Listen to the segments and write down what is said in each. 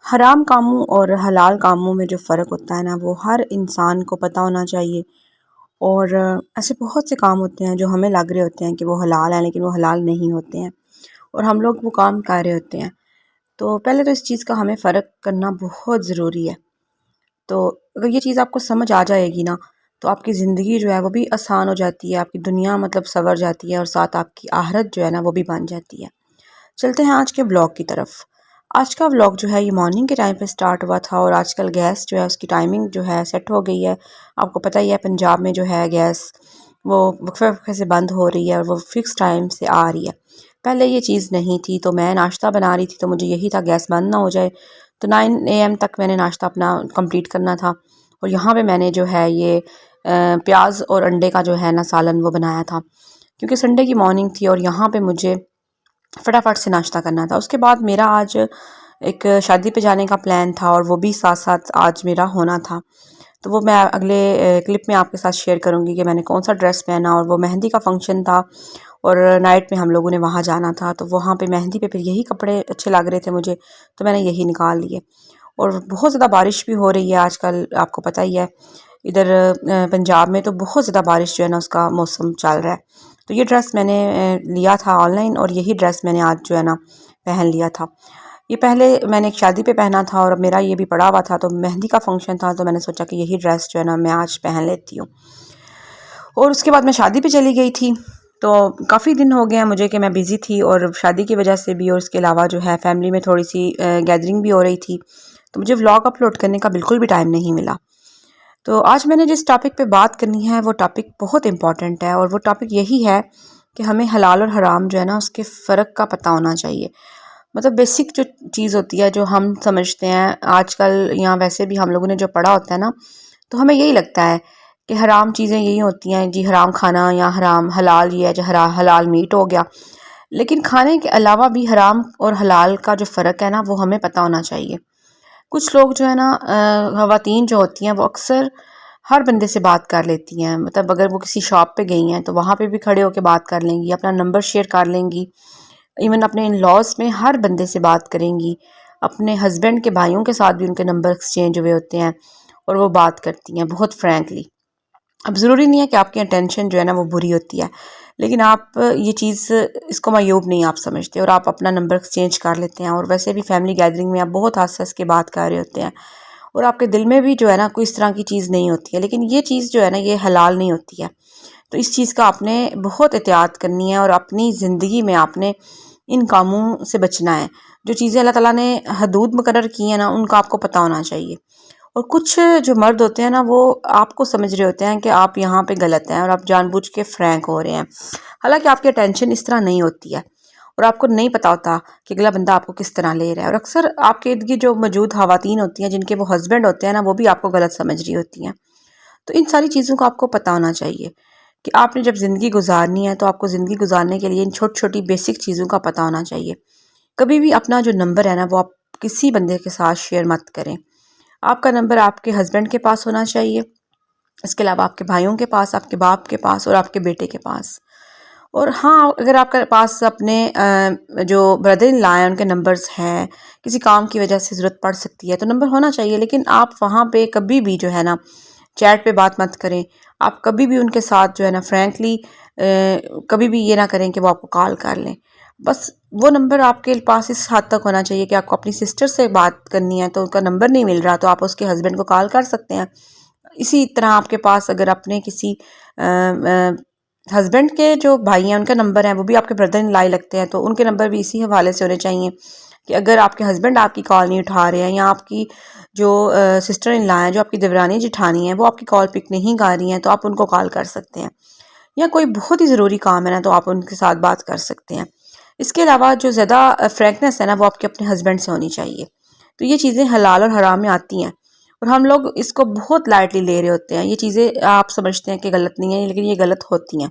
हराम कामों और हलाल कामों में जो फ़र्क होता है ना वो हर इंसान को पता होना चाहिए। और ऐसे बहुत से काम होते हैं जो हमें लग रहे होते हैं कि वो हलाल हैं लेकिन वो हलाल नहीं होते हैं और हम लोग वो काम कर रहे होते हैं। तो पहले तो इस चीज़ का हमें फ़र्क करना बहुत ज़रूरी है। तो अगर ये चीज़ आपको समझ आ जाएगी ना तो आपकी ज़िंदगी जो है वो भी आसान हो जाती है, आपकी दुनिया मतलब संवर जाती है और साथ आपकी आखिरत जो है ना वो भी बन जाती है। चलते हैं आज के ब्लॉग की तरफ। आज का व्लॉग जो है ये मॉर्निंग के टाइम पे स्टार्ट हुआ था और आजकल गैस जो है उसकी टाइमिंग जो है सेट हो गई है। आपको पता ही है पंजाब में जो है गैस वो वक्फे वक्फे से बंद हो रही है और वो फ़िक्स टाइम से आ रही है। पहले ये चीज़ नहीं थी तो मैं नाश्ता बना रही थी तो मुझे यही था गैस बंद ना हो जाए। तो 9 AM तक मैंने नाश्ता अपना कंप्लीट करना था और यहाँ पे मैंने जो है ये प्याज और अंडे का जो है ना सालन वो बनाया था क्योंकि संडे की मॉर्निंग थी और यहाँ पे मुझे फटाफट से नाश्ता करना था। उसके बाद मेरा आज एक शादी पे जाने का प्लान था और वो भी साथ साथ आज मेरा होना था। तो वो मैं अगले क्लिप में आपके साथ शेयर करूँगी कि मैंने कौन सा ड्रेस पहना और वो मेहंदी का फंक्शन था और नाइट में हम लोगों ने वहाँ जाना था। तो वहाँ पे मेहंदी पे फिर यही कपड़े अच्छे लग रहे थे मुझे, तो मैंने यही निकाल लिए। और बहुत ज़्यादा बारिश भी हो रही है आजकल, आपको पता ही है। इधर पंजाब में तो बहुत ज़्यादा बारिश जो है ना उसका मौसम चल रहा है। तो ये ड्रेस मैंने लिया था ऑनलाइन और यही ड्रेस मैंने आज जो है ना पहन लिया था। ये पहले मैंने एक शादी पे पहना था और मेरा ये भी पड़ा हुआ था, तो मेहंदी का फंक्शन था तो मैंने सोचा कि यही ड्रेस जो है ना मैं आज पहन लेती हूँ। और उसके बाद मैं शादी पे चली गई थी। तो काफ़ी दिन हो गए हैं मुझे कि मैं बिज़ी थी और शादी की वजह से भी और उसके अलावा जो है फैमिली में थोड़ी सी गैदरिंग भी हो रही थी, तो मुझे व्लॉग अपलोड करने का बिल्कुल भी टाइम नहीं मिला। तो आज मैंने जिस टॉपिक पे बात करनी है वो टॉपिक बहुत इम्पॉर्टेंट है और वो टॉपिक यही है कि हमें हलाल और हराम जो है ना उसके फ़र्क का पता होना चाहिए। मतलब बेसिक जो चीज़ होती है जो हम समझते हैं आजकल या वैसे भी हम लोगों ने जो पढ़ा होता है ना, तो हमें यही लगता है कि हराम चीज़ें यही होती हैं जी, हराम खाना या हराम हलाल ये है जो हलाल मीट हो गया। लेकिन खाने के अलावा भी हराम और हलाल का जो फ़र्क है ना वो हमें पता होना चाहिए। कुछ लोग जो है ना ख़वातीन जो होती हैं वो अक्सर हर बंदे से बात कर लेती हैं। मतलब अगर वो किसी शॉप पे गई हैं तो वहाँ पे भी खड़े होकर बात कर लेंगी, अपना नंबर शेयर कर लेंगी। इवन अपने इन लॉज में हर बंदे से बात करेंगी। अपने हस्बैंड के भाइयों के साथ भी उनके नंबर एक्सचेंज हुए होते हैं और वो बात करती हैं बहुत फ्रैंकली। अब ज़रूरी नहीं है कि आपकी अटेंशन जो है ना वो बुरी होती है, लेकिन आप ये चीज़ इसको मायूब नहीं आप समझते और आप अपना नंबर एक्सचेंज कर लेते हैं। और वैसे भी फैमिली गैदरिंग में आप बहुत हँस-हँस के बात कर रहे होते हैं और आपके दिल में भी जो है ना कोई इस तरह की चीज़ नहीं होती है, लेकिन ये चीज़ जो है ना ये हलाल नहीं होती है। तो इस चीज़ का आपने बहुत एहतियात करनी है और अपनी ज़िंदगी में आपने इन कामों से बचना है। जो चीज़ें अल्लाह ताला ने हदूद मुकर्रर की हैं ना उनका आपको पता होना चाहिए। और कुछ जो मर्द होते हैं ना वो आपको समझ रहे होते हैं कि आप यहाँ पे गलत हैं और आप जानबूझ के फ्रैंक हो रहे हैं। हालांकि आपकी अटेंशन इस तरह नहीं होती है और आपको नहीं पता होता कि अगला बंदा आपको किस तरह ले रहा है। और अक्सर आपके इर्द गिर्द जो मौजूद ख़वातीन होती हैं जिनके वो हस्बैंड होते हैं ना वो भी आपको गलत समझ रही होती हैं। तो इन सारी चीज़ों का आपको पता होना चाहिए कि आपने जब ज़िंदगी गुजारनी है तो आपको ज़िंदगी गुजारने के लिए इन छोटी छोटी बेसिक चीज़ों का पता होना चाहिए। कभी भी अपना जो नंबर है ना वो आप किसी बंदे के साथ शेयर मत करें। आपका नंबर आपके हस्बैंड के पास होना चाहिए, इसके अलावा आपके भाइयों के पास, आपके बाप के पास और आपके बेटे के पास। और हाँ, अगर आपके पास अपने जो ब्रदर इन लॉ हैं उनके नंबर्स हैं, किसी काम की वजह से ज़रूरत पड़ सकती है तो नंबर होना चाहिए। लेकिन आप वहाँ पे कभी भी जो है ना चैट पे बात मत करें। आप कभी भी उनके साथ जो है ना फ्रैंकली कभी भी ये ना करें कि वो आपको कॉल कर लें। बस वो नंबर आपके पास इस हद तक होना चाहिए कि आपको अपनी सिस्टर से बात करनी है तो उनका नंबर नहीं मिल रहा तो आप उसके हस्बैंड को कॉल कर सकते हैं। इसी तरह आपके पास अगर अपने किसी हस्बैंड के जो भाई हैं उनका नंबर है वो भी आपके ब्रदर इन लाई लगते हैं तो उनके नंबर भी इसी हवाले से होने चाहिए कि अगर आपके हस्बैंड आपकी कॉल नहीं उठा रहे हैं या आपकी जो सिस्टर इन लॉ हैं जो आपकी देवरानी जिठानी है वो आपकी कॉल पिक नहीं कर रही हैं तो आप उनको कॉल कर सकते हैं। या कोई बहुत ही ज़रूरी काम है ना तो आप उनके साथ बात कर सकते हैं। इसके अलावा जो ज़्यादा फ्रैंकनेस है ना वो आपके अपने हस्बैंड से होनी चाहिए। तो ये चीज़ें हलाल और हराम में आती हैं और हम लोग इसको बहुत लाइटली ले रहे होते हैं। ये चीज़ें आप समझते हैं कि गलत नहीं है लेकिन ये गलत होती हैं।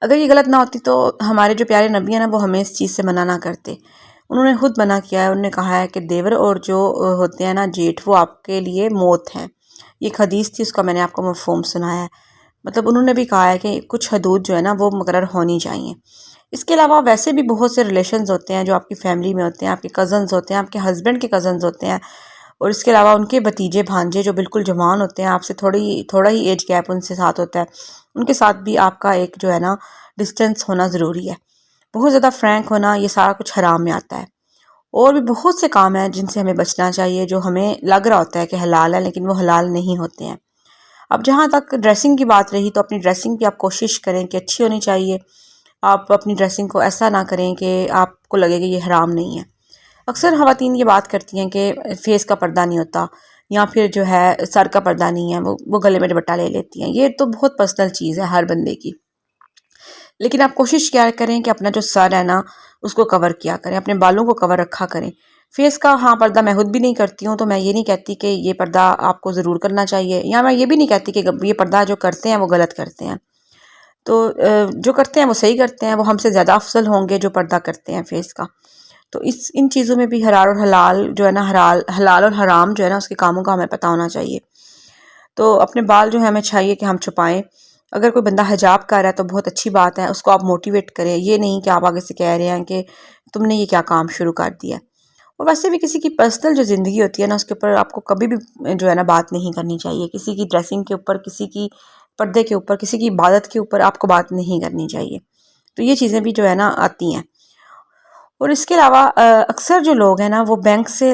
अगर ये गलत ना होती तो हमारे जो प्यारे नबी हैं ना वो हमें इस चीज़ से मना ना करते। उन्होंने खुद मना किया है, उन्होंने कहा है कि देवर और जो होते हैं ना जेठ वो आपके लिए मौत हैं। ये एक हदीस थी, उसका मैंने आपको मफ़हूम सुनाया है। मतलब उन्होंने भी कहा है कि कुछ हदूद जो है ना वो मुकर्रर होनी चाहिए। इसके अलावा वैसे भी बहुत से रिलेशंस होते हैं जो आपकी फैमिली में होते हैं, आपके कज़न्स होते हैं, आपके हस्बैंड के कज़न्स होते हैं, और इसके अलावा उनके भतीजे भांजे जो बिल्कुल जवान होते हैं, आपसे थोड़ा ही एज गैप उनसे साथ होता है, उनके साथ भी आपका एक जो है ना डिस्टेंस होना ज़रूरी है। बहुत ज़्यादा फ्रैंक होना ये सारा कुछ हराम में आता है। और भी बहुत से काम हैं जिनसे हमें बचना चाहिए, जो हमें लग रहा होता है कि हलाल है लेकिन वो हलाल नहीं होते हैं। अब जहाँ तक ड्रेसिंग की बात रही, तो अपनी ड्रेसिंग की आप कोशिश करें कि अच्छी होनी चाहिए। आप अपनी ड्रेसिंग को ऐसा ना करें कि आपको लगे कि ये हराम नहीं है। अक्सर ख़वातीन ये बात करती हैं कि फेस का पर्दा नहीं होता, या फिर जो है सर का पर्दा नहीं है, वो गले में दुपट्टा ले लेती हैं। ये तो बहुत पर्सनल चीज़ है हर बंदे की। लेकिन आप कोशिश क्या करें कि अपना जो सर है ना उसको कवर किया करें, अपने बालों को कवर रखा करें। फेस का हाँ पर्दा मैं खुद भी नहीं करती हूँ, तो मैं ये नहीं कहती कि ये पर्दा आपको ज़रूर करना चाहिए, या मैं ये भी नहीं कहती कि ये पर्दा जो करते हैं वो गलत करते हैं। तो जो करते हैं वो सही करते हैं, वो हमसे ज़्यादा अफजल होंगे जो पर्दा करते हैं फेस का। तो इस इन चीज़ों में भी हलाल और हलाल जो है ना, हलाल और हराम जो है ना उसके कामों का हमें पता होना चाहिए। तो अपने बाल जो है हमें चाहिए कि हम छुपाएं। अगर कोई बंदा हिजाब कर रहा है तो बहुत अच्छी बात है, उसको आप मोटिवेट करें, ये नहीं कि आप आगे से कह रहे हैं कि तुमने ये क्या काम शुरू कर दिया। और वैसे भी किसी की पर्सनल जो ज़िंदगी होती है ना उसके ऊपर आपको कभी भी जो है ना बात नहीं करनी चाहिए। किसी की ड्रेसिंग के ऊपर, किसी की पर्दे के ऊपर, किसी की इबादत के ऊपर आपको बात नहीं करनी चाहिए। तो ये चीज़ें भी जो है ना आती हैं। और इसके अलावा अक्सर जो लोग हैं ना वो बैंक से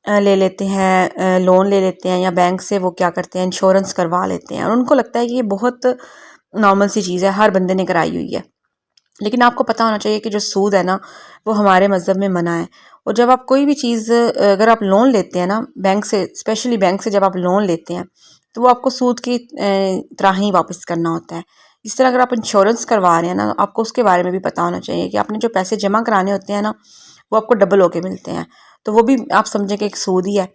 ले लेते हैं, लोन ले लेते हैं, या बैंक से वो क्या करते हैं इंश्योरेंस करवा लेते हैं, और उनको लगता है कि ये बहुत नॉर्मल सी चीज़ है, हर बंदे ने कराई हुई है। लेकिन आपको पता होना चाहिए कि जो सूद है ना वो हमारे मज़हब में मना है। और जब आप कोई भी चीज़ अगर आप लोन लेते हैं ना बैंक से, स्पेशली बैंक से जब आप लोन लेते हैं तो वो आपको सूद की तरह ही वापस करना होता है। इस तरह अगर आप इंश्योरेंस करवा रहे हैं ना, आपको उसके बारे में भी पता होना चाहिए कि आपने जो पैसे जमा कराने होते हैं ना वो आपको डबल होके मिलते हैं। तो वो भी आप समझें कि एक सूद ही है।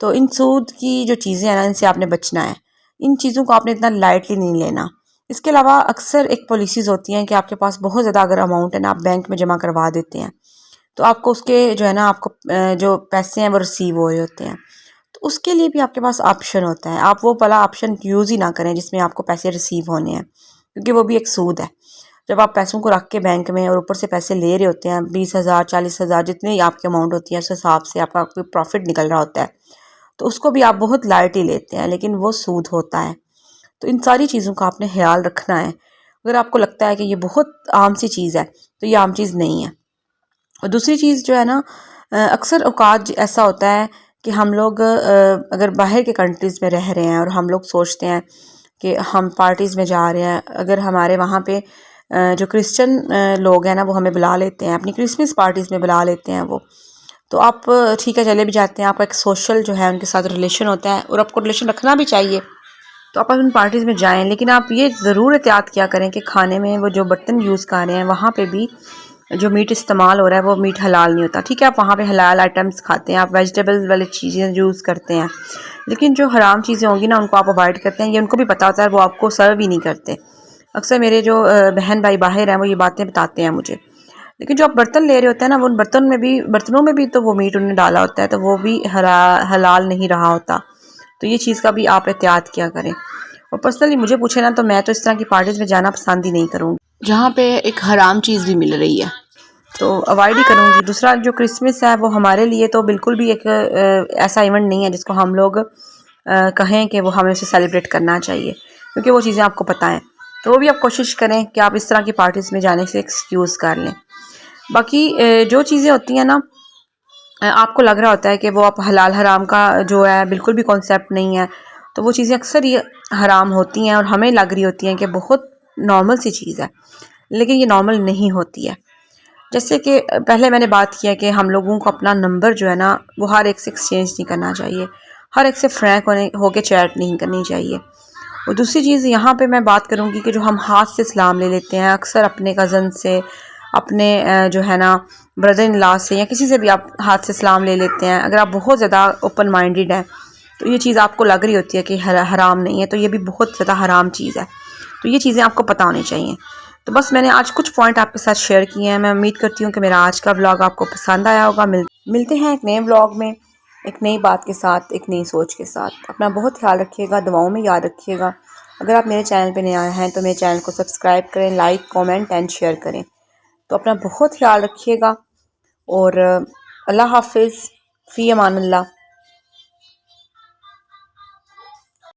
तो इन सूद की जो चीज़ें हैं ना इनसे आपने बचना है। इन चीज़ों को आपने इतना लाइटली नहीं लेना। इसके अलावा अक्सर एक पॉलिसीज़ होती हैं कि आपके पास बहुत ज़्यादा अगर अमाउंट है ना आप बैंक में जमा करवा देते हैं, तो आपको उसके जो है ना आपको जो पैसे हैं वो रिसीव हो रहे होते हैं। तो उसके लिए भी आपके पास ऑप्शन होता है, आप वो वाला ऑप्शन यूज़ ही ना करें जिसमें आपको पैसे रिसीव होने हैं, क्योंकि वो भी एक सूद है। जब आप पैसों को रख के बैंक में और ऊपर से पैसे ले रहे होते हैं 20,000 40,000 जितनी आपकी अमाउंट होती है उस हिसाब से आपका कोई प्रॉफिट निकल रहा होता है, तो उसको भी आप बहुत लाइटली लेते हैं, लेकिन वो सूद होता है। तो इन सारी चीज़ों का आपने ख्याल रखना है। अगर आपको लगता है कि ये बहुत आम सी चीज़ है तो ये आम चीज़ नहीं है। और दूसरी चीज़ जो है ना, अक्सर औकात ऐसा होता है कि हम लोग अगर बाहर के कंट्रीज़ में रह रहे हैं और हम लोग सोचते हैं कि हम पार्टीज़ में जा रहे हैं, अगर हमारे वहाँ पे जो क्रिश्चियन लोग हैं ना वो हमें बुला लेते हैं, अपनी क्रिसमस पार्टीज़ में बुला लेते हैं वो, तो आप ठीक है चले भी जाते हैं, आपका एक सोशल जो है उनके साथ रिलेशन होता है और आपको रिलेशन रखना भी चाहिए। तो आप उन पार्टीज़ में जाएँ, लेकिन आप ये ज़रूर एहतियात किया करें कि खाने में वो जो बर्तन यूज़ कर रहे हैं वहाँ पे भी जो मीट इस्तेमाल हो रहा है वो मीट हलाल नहीं होता। ठीक है, आप वहाँ पे हलाल आइटम्स खाते हैं, आप वेजिटेबल्स वाली चीज़ें यूज़ करते हैं, लेकिन जो हराम चीज़ें होंगी ना उनको आप अवॉइड करते हैं। ये उनको भी पता होता है, वो आपको सर्व ही नहीं करते। अक्सर मेरे जो बहन भाई बाहर हैं वो ये बातें बताते हैं मुझे। लेकिन जो आप बर्तन ले रहे होते हैं ना, वो उन बर्तनों में भी तो वो मीट उन्होंने डाला होता है, तो वो भी हलाल नहीं रहा होता। तो ये चीज़ का भी आप एहतियात किया करें। और पर्सनली मुझे पूछे ना तो मैं तो इस तरह की पार्टीज़ में जाना पसंद ही नहीं करूँगी जहाँ पे एक हराम चीज़ भी मिल रही है, तो अवॉइड ही करूँगी। दूसरा जो क्रिसमस है वो हमारे लिए तो बिल्कुल भी एक ऐसा इवेंट नहीं है जिसको हम लोग कहें कि वो हमें उसे सेलिब्रेट करना चाहिए, क्योंकि वो चीज़ें आपको पता हैं। तो वो भी आप कोशिश करें कि आप इस तरह की पार्टीज़ में जाने से एक्सक्यूज़ कर लें। बाकी जो चीज़ें होती हैं ना, आपको लग रहा होता है कि वो आप हलाल हराम का जो है बिल्कुल भी कॉन्सेप्ट नहीं है, तो वो चीज़ें अक्सर ये हराम होती हैं और हमें लग रही होती हैं कि बहुत नॉर्मल सी चीज़ है, लेकिन ये नॉर्मल नहीं होती है। जैसे कि पहले मैंने बात किया कि हम लोगों को अपना नंबर जो है ना वो हर एक से एक्सचेंज नहीं करना चाहिए, हर एक से फ्रैंक होके चैट नहीं करनी चाहिए। और दूसरी चीज़ यहाँ पे मैं बात करूँगी कि जो हम हाथ से सलाम ले लेते हैं अक्सर अपने कज़न से, अपने जो है ना ब्रदर इन लॉ से, या किसी से भी आप हाथ से सलाम ले लेते हैं, अगर आप बहुत ज़्यादा ओपन माइंडेड हैं तो ये चीज़ आपको लग रही होती है कि हराम नहीं है, तो ये भी बहुत ज़्यादा हराम चीज़ है। तो ये चीज़ें आपको पता होनी चाहिए। तो बस मैंने आज कुछ पॉइंट आपके साथ शेयर किए हैं। मैं उम्मीद करती हूँ कि मेरा आज का व्लॉग आपको पसंद आया होगा। मिलते हैं एक नए व्लॉग में, एक नई बात के साथ, एक नई सोच के साथ। अपना बहुत ख्याल रखिएगा, दुआओं में याद रखिएगा। अगर आप मेरे चैनल पर नए आए हैं तो मेरे चैनल को सब्सक्राइब करें, लाइक कमेंट एंड शेयर करें। तो अपना बहुत ख्याल रखिएगा और अल्लाह हाफिज़ फ़ी अमान अल्लाह।